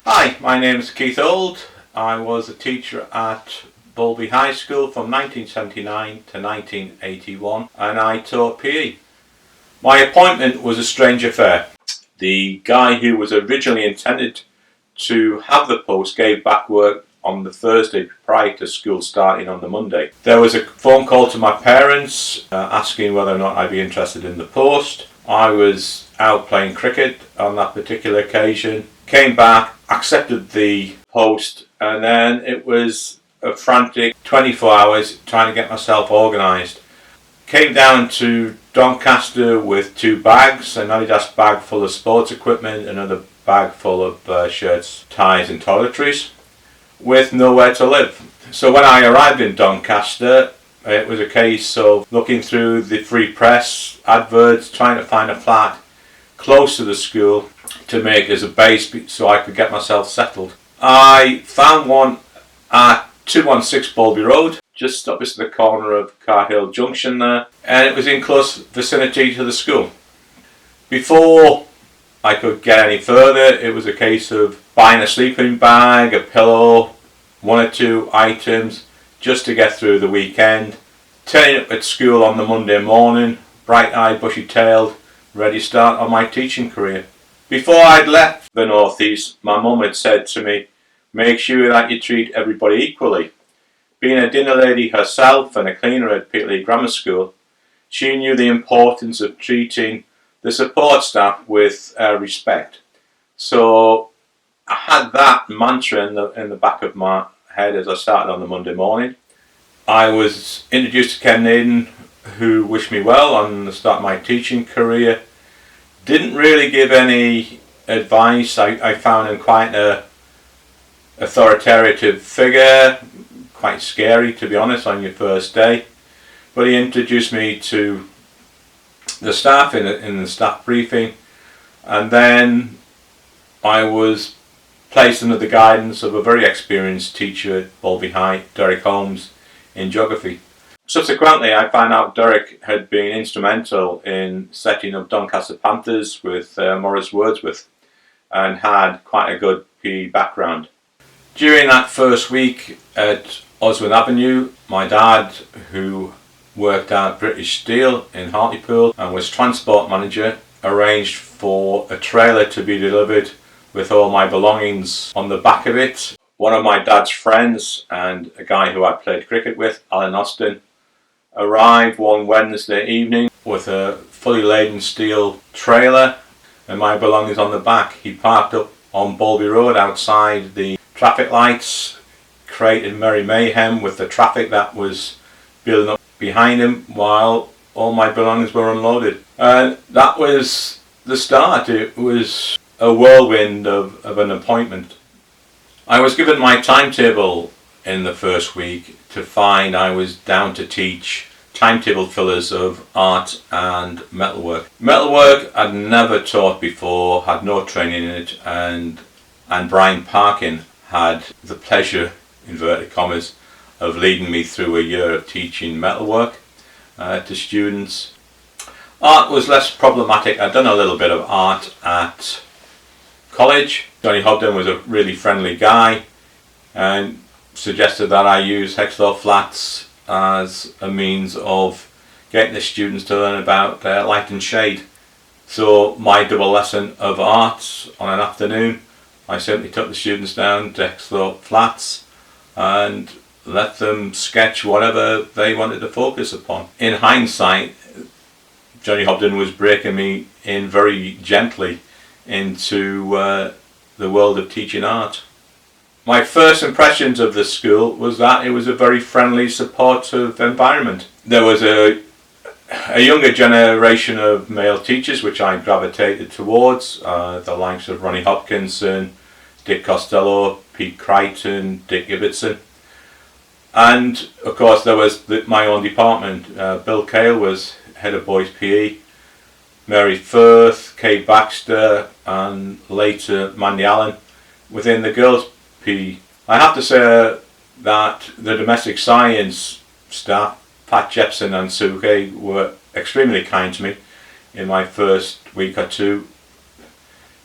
Hi, my name is Keith Old. I was a teacher at Balby High School from 1979 to 1981 and I taught PE. My appointment was a strange affair. The guy who was originally intended to have the post gave back work on the Thursday prior to school starting on the Monday. There was a phone call to my parents asking whether or not I'd be interested in the post. I was out playing cricket on that particular occasion, came back, accepted the post, and then it was a frantic 24 hours trying to get myself organised. Came down to Doncaster with 2 bags, an Adidas bag full of sports equipment, another bag full of shirts, ties and toiletries, with nowhere to live. So when I arrived in Doncaster, it was a case of looking through the free press adverts, trying to find a flat close to the school to make as a base so I could get myself settled. I found one at 216 Balby Road, just opposite the corner of Carr Junction there, and it was in close vicinity to the school. Before I could get any further, it was a case of buying a sleeping bag, a pillow, 1 or 2 items just to get through the weekend, turning up at school on the Monday morning, bright-eyed, bushy-tailed, ready to start on my teaching career. Before I'd left the North East, my mum had said to me, make sure that you treat everybody equally. Being a dinner lady herself and a cleaner at Pupil Grammar School, she knew the importance of treating the support staff with respect. So I had that mantra in the back of my head as I started on the Monday morning. I was introduced to Ken Nadin, who wished me well on the start of my teaching career. Didn't really give any advice. I found him quite an authoritative figure, quite scary to be honest on your first day. But he introduced me to the staff in the staff briefing, and then I was placed under the guidance of a very experienced teacher at Balby High, Derek Holmes, in geography. Subsequently, I found out Derek had been instrumental in setting up Doncaster Panthers with Maurice Wordsworth and had quite a good PE background. During that first week at Oswald Avenue, my dad, who worked at British Steel in Hartlepool and was transport manager, arranged for a trailer to be delivered with all my belongings on the back of it. One of my dad's friends and a guy who I played cricket with, Alan Austin, arrived one Wednesday evening with a fully laden steel trailer and my belongings on the back. He parked up on Balby Road outside the traffic lights, created merry mayhem with the traffic that was building up behind him while all my belongings were unloaded. And that was the start. It was a whirlwind of an appointment. I was given my timetable in the first week to find I was down to teach timetable fillers of art and metalwork. Metalwork I'd never taught before, had no training in it, and Brian Parkin had the pleasure, inverted commas, of leading me through a year of teaching metalwork to students. Art was less problematic. I'd done a little bit of art at college. Johnny Hobden was a really friendly guy and suggested that I use Hexlaw flats as a means of getting the students to learn about light and shade. So my double lesson of art on an afternoon, I simply took the students down to Hexlaw flats and let them sketch whatever they wanted to focus upon. In hindsight, Johnny Hobden was breaking me in very gently into the world of teaching art. My first impressions of the school was that it was a very friendly, supportive environment. There was a younger generation of male teachers which I gravitated towards, the likes of Ronnie Hopkinson, Dick Costello, Pete Crichton, Dick Ibbotson. And of course there was my own department. Bill Cale was head of boys PE, Mary Firth, Kay Baxter and later Mandy Allen within the girls PE. I have to say that the domestic science staff Pat Jepson and Suke were extremely kind to me in my first week or two.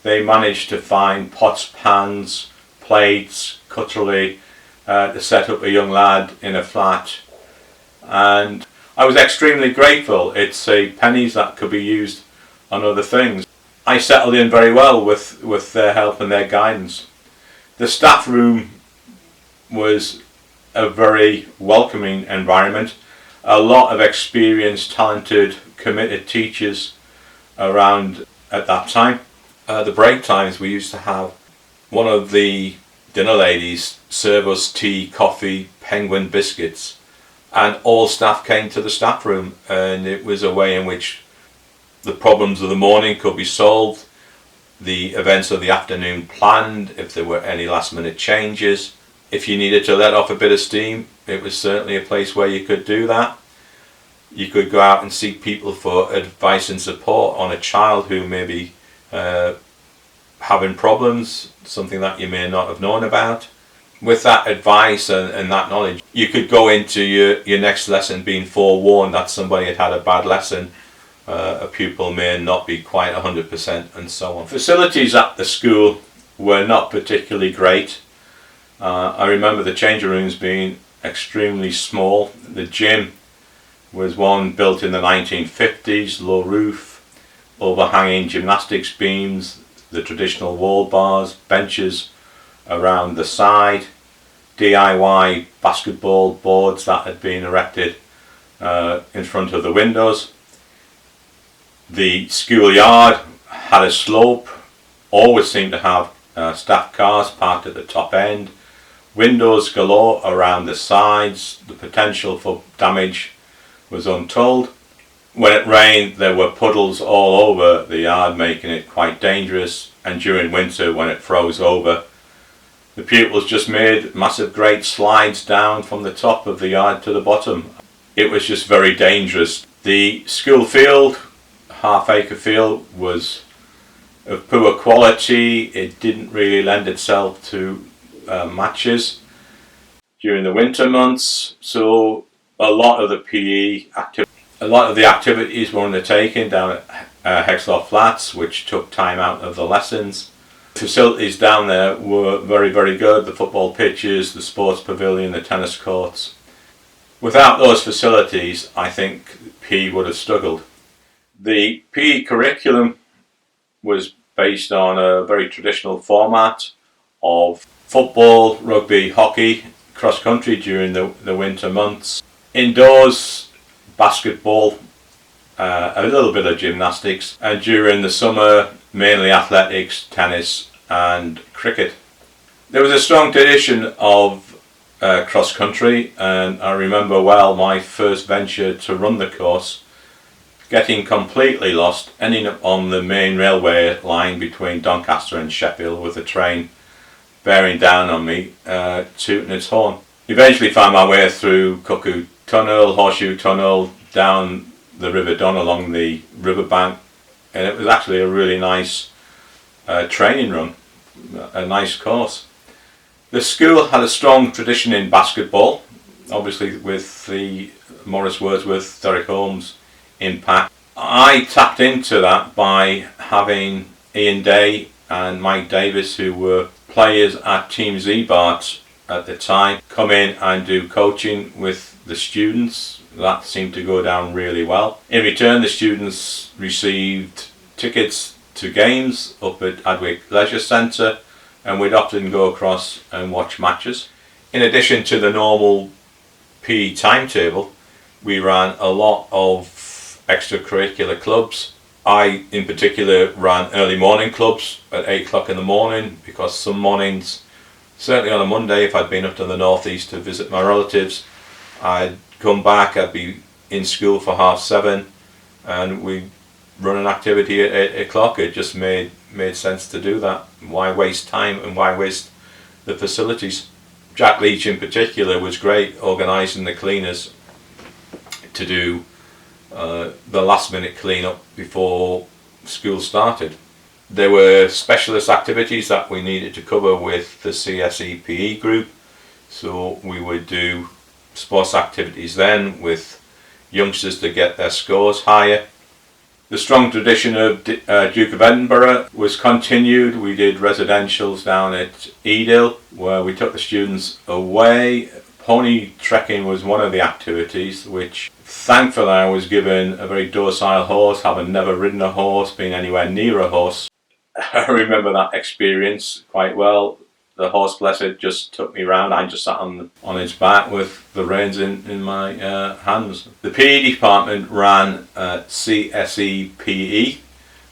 They managed to find pots, pans, plates, cutlery to set up a young lad in a flat, and I was extremely grateful. It's pennies that could be used on other things. I settled in very well with their help and their guidance. The staff room was a very welcoming environment. A lot of experienced, talented, committed teachers around at that time. The break times, we used to have one of the dinner ladies serve us tea, coffee, penguin biscuits, and all staff came to the staff room, and it was a way in which the problems of the morning could be solved, the events of the afternoon planned, if there were any last minute changes. If you needed to let off a bit of steam, it was certainly a place where you could do that. You could go out and seek people for advice and support on a child who may be having problems, something that you may not have known about. With that advice and that knowledge, you could go into your next lesson being forewarned that somebody had had a bad lesson, a pupil may not be quite 100%, and so on. Facilities at the school were not particularly great. I remember the changing rooms being extremely small. The gym was one built in the 1950s, low roof, overhanging gymnastics beams, the traditional wall bars, benches around the side, DIY basketball boards that had been erected in front of the windows. The schoolyard had a slope, always seemed to have staff cars parked at the top end, windows galore around the sides. The potential for damage was untold. When it rained, there were puddles all over the yard, making it quite dangerous, and during winter when it froze over, the pupils just made massive great slides down from the top of the yard to the bottom. It was just very dangerous. The school field, half-acre field, was of poor quality. It didn't really lend itself to matches during the winter months, so a lot of the activities were undertaken down at Hexlaw Flats, which took time out of the lessons. Facilities down there were very, very good. The football pitches, the sports pavilion, the tennis courts. Without those facilities, I think PE would have struggled. The PE curriculum was based on a very traditional format of football, rugby, hockey, cross country during the winter months. Indoors, basketball, a little bit of gymnastics, and during the summer, mainly athletics, tennis and cricket. There was a strong tradition of cross country, and I remember well my first venture to run the course, getting completely lost, ending up on the main railway line between Doncaster and Sheffield with the train bearing down on me, tooting its horn. Eventually found my way through Cuckoo Tunnel, Horseshoe Tunnel, down the River Don along the riverbank, and it was actually a really nice training run, a nice course. The school had a strong tradition in basketball, obviously with the Morris Wordsworth, Derek Holmes impact. I tapped into that by having Ian Day and Mike Davis, who were players at Team Z-Bart at the time, come in and do coaching with the students. That seemed to go down really well. In return, the students received tickets to games up at Adwick Leisure Centre, and we'd often go across and watch matches. In addition to the normal PE timetable, we ran a lot of extracurricular clubs. I in particular ran early morning clubs at 8 o'clock in the morning, because some mornings, certainly on a Monday, if I'd been up to the northeast to visit my relatives, I'd come back, I'd be in school for 7:30, and we'd run an activity at 8 o'clock. It just made sense to do that. Why waste time and why waste the facilities? Jack Leach in particular was great organising the cleaners to do the last minute clean up before school started. There were specialist activities that we needed to cover with the CSE PE group, so we would do sports activities then with youngsters to get their scores higher. The strong tradition of Duke of Edinburgh was continued. We did residentials down at Edil, where we took the students away. Pony trekking was one of the activities, which thankfully I was given a very docile horse, having never ridden a horse, been anywhere near a horse. I remember that experience quite well. The horse, blessed, just took me round. I just sat on his back with the reins in my hands. The PE department ran CSE PE,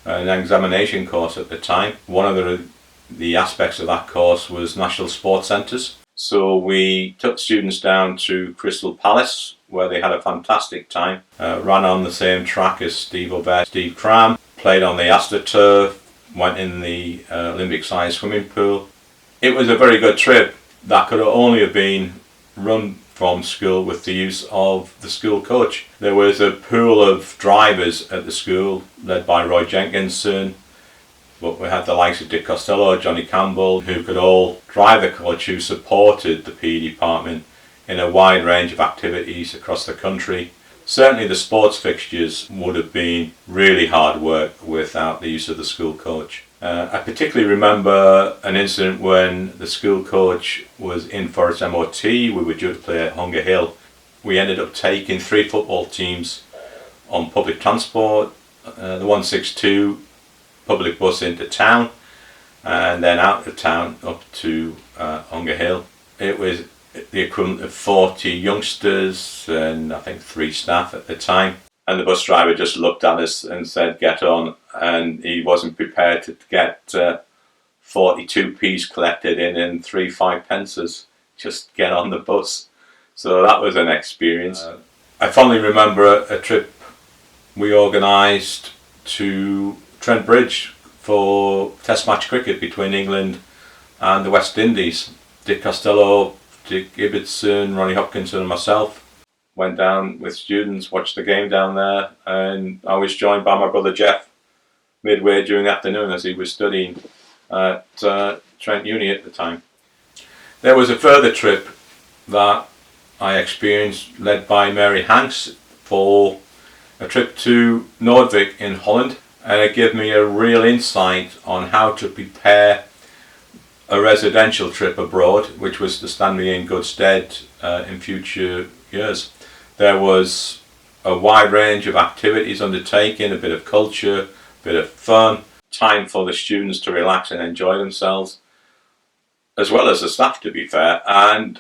an examination course at the time. One of the aspects of that course was National Sports Centres. So we took students down to Crystal Palace, where they had a fantastic time. Ran on the same track as Steve Aubert, Steve Cram, played on the AstroTurf, went in the Olympic-sized swimming pool. It was a very good trip that could only have been run from school with the use of the school coach. There was a pool of drivers at the school led by Roy Jenkinson, but we had the likes of Dick Costello, Johnny Campbell, who could all drive the coach, who supported the PE department in a wide range of activities across the country. Certainly the sports fixtures would have been really hard work without the use of the school coach. I particularly remember an incident when the school coach was in for its MOT. We were due to play at Hunger Hill. We ended up taking 3 football teams on public transport, the 162 public bus into town, and then out of town up to Hunger Hill. It was the equivalent of 40 youngsters and I think 3 staff at the time. And the bus driver just looked at us and said, "Get on," and he wasn't prepared to get 42p's collected in 3 5-pences. Just get on the bus. So that was an experience. I fondly remember a trip we organised to Trent Bridge for Test match cricket between England and the West Indies. Dick Costello, Dick Ibbotson, Ronnie Hopkinson and myself went down with students, watched the game down there, and I was joined by my brother Jeff midway during the afternoon as he was studying at Trent Uni at the time. There was a further trip that I experienced led by Mary Hanks for a trip to Noordwijk in Holland, and it gave me a real insight on how to prepare a residential trip abroad, which was to stand me in good stead in future years. There was a wide range of activities undertaken, a bit of culture, a bit of fun, time for the students to relax and enjoy themselves, as well as the staff, to be fair. And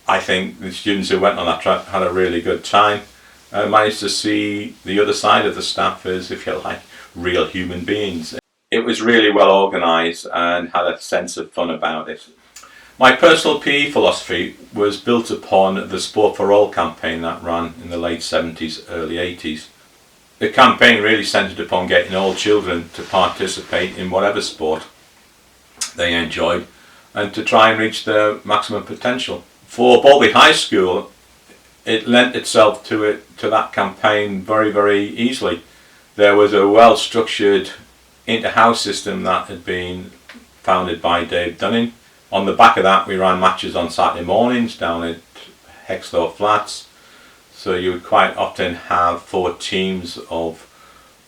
I think the students who went on that trip had a really good time. I managed to see the other side of the staff as, if you like, real human beings. It was really well organised and had a sense of fun about it. My personal PE philosophy was built upon the Sport for All campaign that ran in the late 70s, early 80s. The campaign really centred upon getting all children to participate in whatever sport they enjoyed and to try and reach their maximum potential. For Balby High School, it lent itself to that campaign very, very easily. There was a well-structured inter-house system that had been founded by Dave Dunning. On the back of that, we ran matches on Saturday mornings down at Hexthorpe Flats. So you would quite often have 4 teams of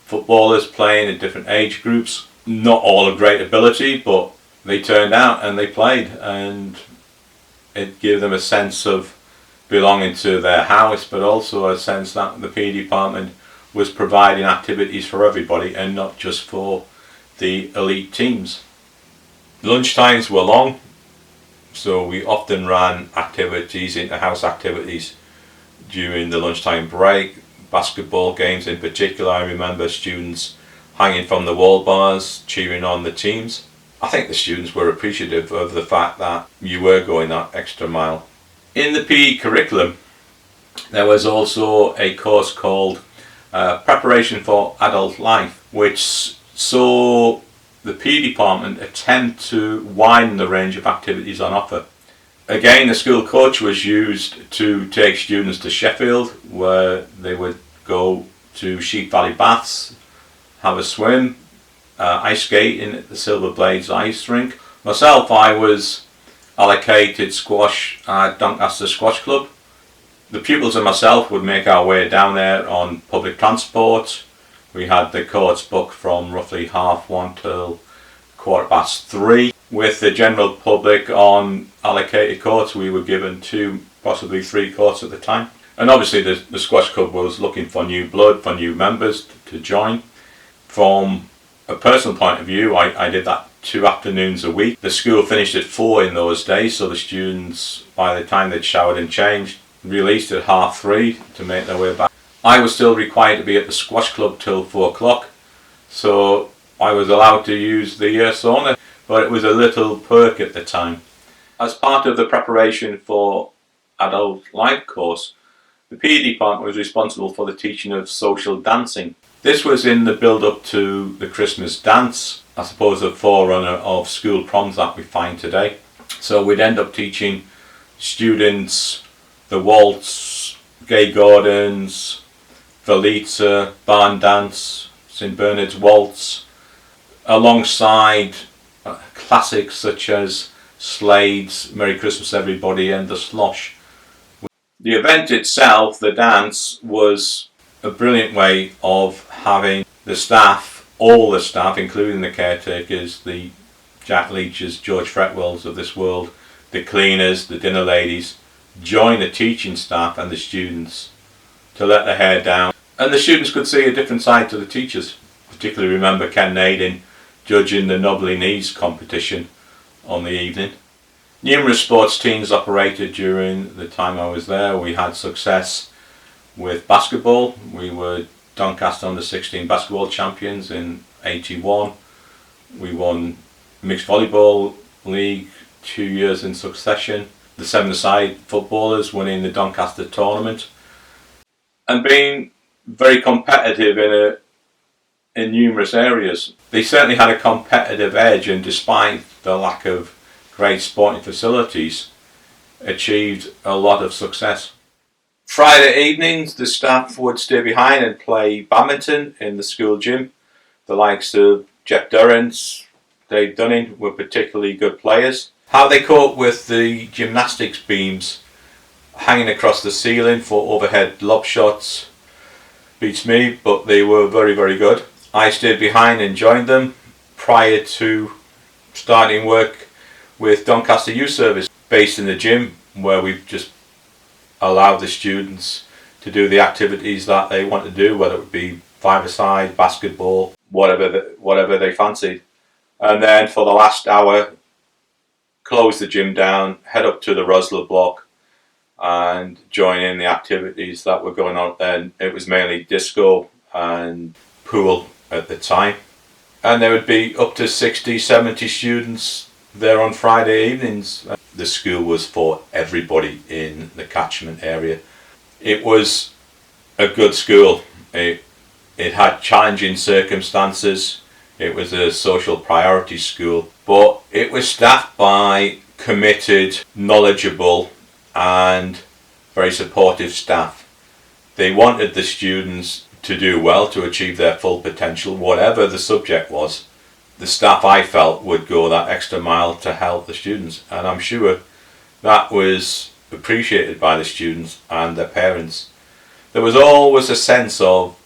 footballers playing in different age groups. Not all of great ability, but they turned out and they played, and it gave them a sense of belonging to their house, but also a sense that the PE department was providing activities for everybody and not just for the elite teams. Lunch times were long, so we often ran activities, inter-house activities during the lunchtime break. Basketball games in particular, I remember students hanging from the wall bars, cheering on the teams. I think the students were appreciative of the fact that you were going that extra mile. In the PE curriculum, there was also a course called Preparation for Adult Life, which saw the PE department attempt to widen the range of activities on offer. Again, the school coach was used to take students to Sheffield, where they would go to Sheep Valley Baths, have a swim, ice skating at the Silver Blades ice rink. Myself, I was allocated squash at Doncaster Squash Club, The pupils and myself would make our way down there on public transport. We had the courts booked from roughly 1:30 till 3:15. With the general public on allocated courts, we were given 2, possibly 3 courts at the time. And obviously the squash club was looking for new blood, for new members to join. From a personal point of view, I did that 2 afternoons a week. The school finished at 4 in those days, so the students, by the time they'd showered and changed, released at 3:30 to make their way back. I was still required to be at the squash club till 4 o'clock, so I was allowed to use the sauna, but it was a little perk at the time. As part of the preparation for adult life course, the PE department was responsible for the teaching of social dancing. This was in the build-up to the Christmas dance, I suppose a forerunner of school proms that we find today. So we'd end up teaching students the waltz, Gay Gordons, Velita, barn dance, St Bernard's waltz, alongside classics such as Slade's Merry Christmas Everybody and the Slosh. The event itself, the dance, was a brilliant way of having the staff, all the staff, including the caretakers, the Jack Leaches, George Fretwells of this world, the cleaners, the dinner ladies, join the teaching staff and the students to let their hair down. And the students could see a different side to the teachers. Particularly remember Ken Nadin judging the Knobbly Knees competition on the evening. Numerous sports teams operated during the time I was there. We had success with basketball. We were Doncaster under 16 basketball champions in 81. We won mixed volleyball league 2 years in succession. The 7-a-side footballers winning the Doncaster tournament, and being very competitive in numerous areas. They certainly had a competitive edge, and despite the lack of great sporting facilities, achieved a lot of success. Friday evenings, the staff would stay behind and play badminton in the school gym. The likes of Jeff Durrance, Dave Dunning were particularly good players. How they coped with the gymnastics beams hanging across the ceiling for overhead lob shots beats me, but they were very, very good. I stayed behind and joined them prior to starting work with Doncaster Youth Service, based in the gym, where we've just allowed the students to do the activities that they want to do, whether it would be 5-a-side, basketball, whatever they fancied. And then for the last hour, close the gym down, head up to the Rosler block and join in the activities that were going on then. It was mainly disco and pool at the time. And there would be up to 60, 70 students there on Friday evenings. The school was for everybody in the catchment area. It was a good school. It had challenging circumstances. It was a social priority school, but it was staffed by committed, knowledgeable and very supportive staff. They wanted the students to do well, to achieve their full potential, whatever the subject was. The staff, I felt, would go that extra mile to help the students, and I'm sure that was appreciated by the students and their parents. There was always a sense of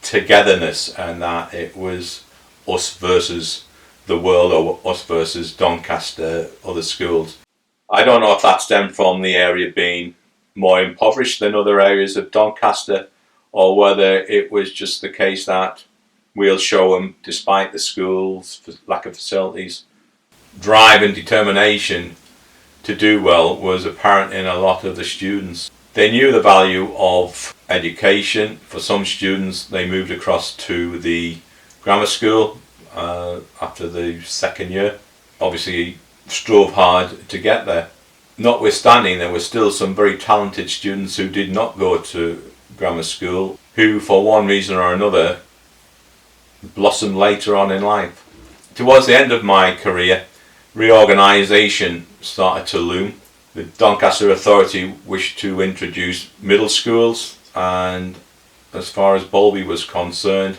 togetherness, and that it was us versus the world, or us versus Doncaster, other schools. I don't know if that stemmed from the area being more impoverished than other areas of Doncaster, or whether it was just the case that we'll show them, despite the school's lack of facilities. Drive and determination to do well was apparent in a lot of the students. They knew the value of education. For some students, they moved across to the grammar school after the second year. Obviously strove hard to get there. Notwithstanding, there were still some very talented students who did not go to grammar school, who for one reason or another blossomed later on in life. Towards the end of my career, reorganisation started to loom. The Doncaster Authority wished to introduce middle schools, and as far as Balby was concerned,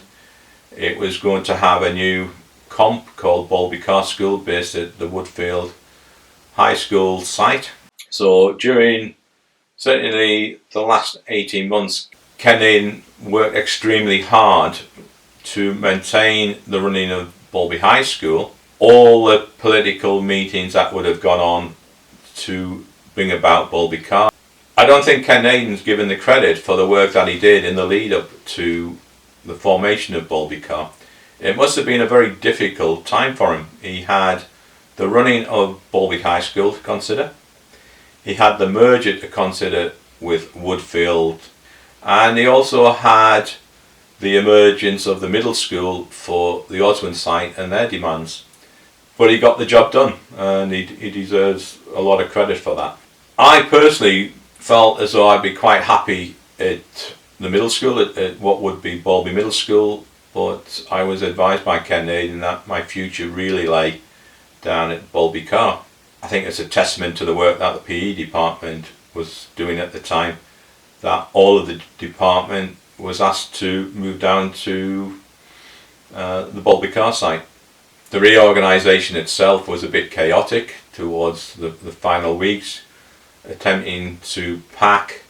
it was going to have a new comp called Balby High School, based at the Woodfield High School site. So during Certainly the last 18 months, Ken Nadin worked extremely hard to maintain the running of Balby High School. All the political meetings that would have gone on to bring about Balby Carr. I don't think Ken Nadin's given the credit for the work that he did in the lead up to the formation of Balby Carr. It must have been a very difficult time for him. He had the running of Balby High School to consider. He had the merger to consider with Woodfield, and he also had the emergence of the middle school for the Oswin site and their demands. But he got the job done, and he deserves a lot of credit for that. I personally felt as though I'd be quite happy at the middle school, at what would be Balby Middle School, but I was advised by Ken Nadin that my future really lay down at Balby Carr. I think it's a testament to the work that the PE department was doing at the time, that all of the department was asked to move down to the Balby Carr site. The reorganisation itself was a bit chaotic towards the final weeks, attempting to pack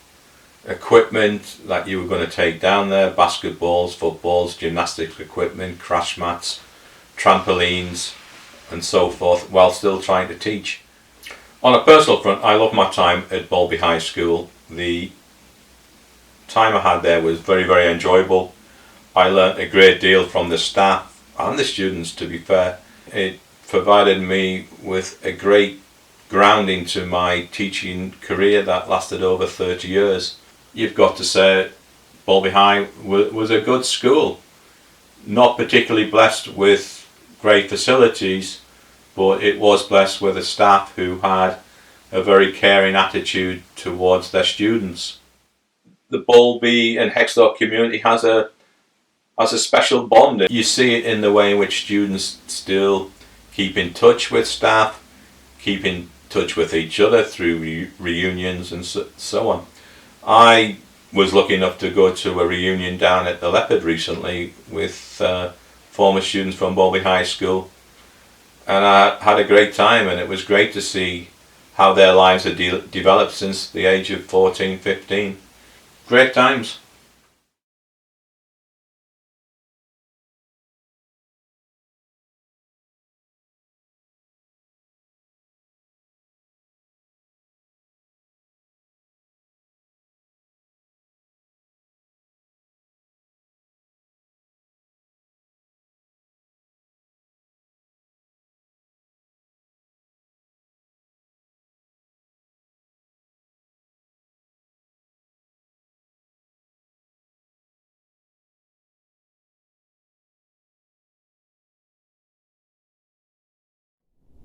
equipment that you were going to take down there, basketballs, footballs, gymnastics equipment, crash mats, trampolines and so forth, while still trying to teach. On a personal front, I love my time at Balby High School. The time I had there was very, very enjoyable. I learnt a great deal from the staff and the students, to be fair. It provided me with a great grounding to my teaching career that lasted over 30 years. You've got to say Balby High was a good school. Not particularly blessed with great facilities, but it was blessed with a staff who had a very caring attitude towards their students. The Balby and Hexlock community has a special bond. You see it in the way in which students still keep in touch with staff, keep in touch with each other through reunions and so on. I was lucky enough to go to a reunion down at the Leopard recently with former students from Balby High School, and I had a great time, and it was great to see how their lives had developed since the age of 14, 15. Great times.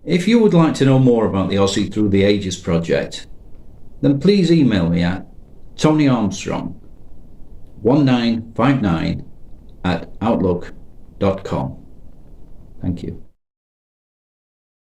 If you would like to know more about the Ossie Through the Ages project, then please email me at tonyarmstrong1959@outlook.com. Thank you.